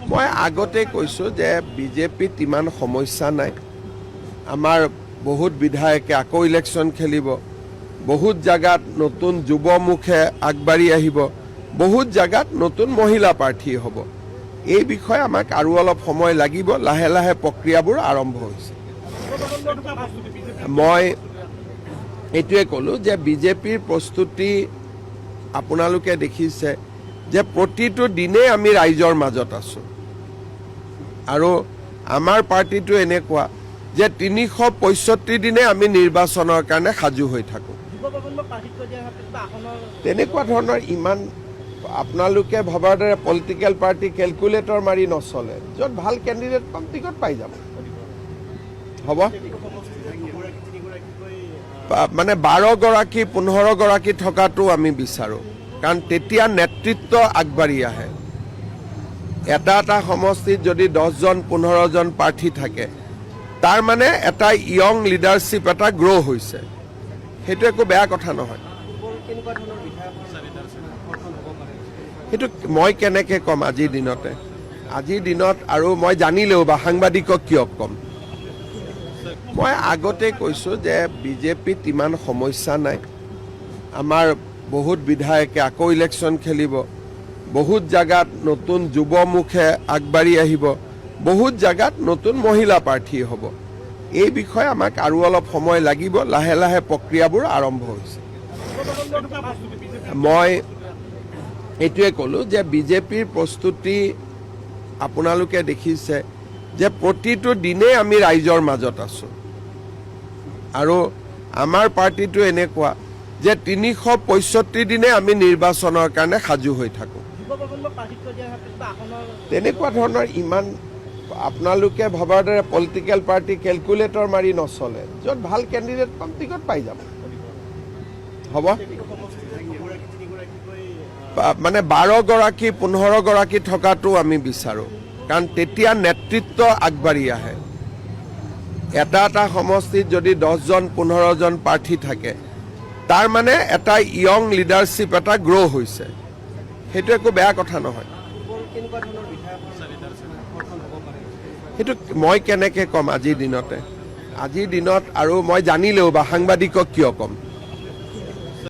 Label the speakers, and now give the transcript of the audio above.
Speaker 1: মই আগতে কৈছোঁ যে বিজেপিত ইমান সমস্যা নাই। আমাৰ বহুত বিধায়কে আকৌ ইলেকশ্যন খেলিব, বহুত জাগাত নতুন যুৱমুখে আগবাঢ়ি আহিব, বহুত জাগাত নতুন মহিলা প্ৰাৰ্থী হ'ব। এই বিষয়ে আমাক আৰু অলপ সময় লাগিব। লাহে লাহে প্ৰক্ৰিয়াবোৰ আৰম্ভ হৈছে। মই এইটোৱে ক'লোঁ যে বিজেপিৰ প্ৰস্তুতি আপোনালোকে দেখিছে যে প্ৰতিটো দিনেই আমি ৰাইজৰ মাজত আছোঁ। আৰু আমাৰ পাৰ্টিটো এনেকুৱা যে 365 দিনে আমি নিৰ্বাচনৰ কাৰণে সাজু হৈ থাকোঁ। তেনেকুৱা ধৰণৰ ইমান আপোনালোকে ভবাৰ দৰে পলিটিকেল পাৰ্টি কেলকুলেটৰ মাৰি নচলে। য'ত ভাল কেণ্ডিডেট পাম টিকট পাই যাব। হ'ব মানে 12 গৰাকী 15 গৰাকী থকাটো আমি বিচাৰোঁ, কাৰণ তেতিয়া নেতৃত্ব আগবাঢ়ি আহে। এটা এটা সমষ্টিত যদি 10জন 15জন প্ৰাৰ্থী থাকে, তাৰ মানে এটা য়ং লিডাৰশ্বিপ এটা গ্ৰ' হৈছে। সেইটো একো বেয়া কথা নহয়। সেইটো মই কেনেকৈ ক'ম আজিৰ দিনতে? আজিৰ দিনত আৰু মই জানিলেও বা সাংবাদিকক কিয় ক'ম? মই আগতে কৈছোঁ যে বিজেপিত ইমান সমস্যা নাই। আমাৰ বহুত বিধায়কে আকৌ ইলেকশ্যন খেলিব, বহুত জাগাত নতুন যুৱমুখে আগবাঢ়ি আহিব, বহুত জাগাত নতুন মহিলা প্ৰাৰ্থী হ'ব। এই বিষয়ে আমাক আৰু অলপ সময় লাগিব। লাহে লাহে প্ৰক্ৰিয়াবোৰ আৰম্ভ হৈছে। মই এইটোৱে ক'লোঁ যে বিজেপিৰ প্ৰস্তুতি আপোনালোকে দেখিছে যে প্ৰতিটো দিনেই আমি ৰাইজৰ মাজত আছোঁ। আৰু আমাৰ পাৰ্টিটো এনেকুৱা যে 365 দিনে আমি নিৰ্বাচনৰ কাৰণে সাজু হৈ থাকোঁ। তেনেকুৱা ধৰণৰ ইমান আপোনালোকে ভবাৰ দৰে পলিটিকেল পাৰ্টি কেলকুলেটৰ মাৰি নচলে। য'ত ভাল কেণ্ডিডেট পাম টিকট পাই যাব। হ'ব মানে 12 গৰাকী 15 গৰাকী থকাটো আমি বিচাৰোঁ, কাৰণ তেতিয়া নেতৃত্ব আগবাঢ়ি আহে। এটা এটা সমষ্টিত যদি 10জন 15জন প্ৰাৰ্থী থাকে, তাৰ মানে এটা য়ং লিডাৰশ্বিপ এটা গ্ৰ' হৈছে। সেইটো একো বেয়া কথা নহয়। সেইটো মই কেনেকৈ ক'ম আজিৰ দিনতে? আজিৰ দিনত আৰু মই জানিলেও বা সাংবাদিকক কিয় ক'ম?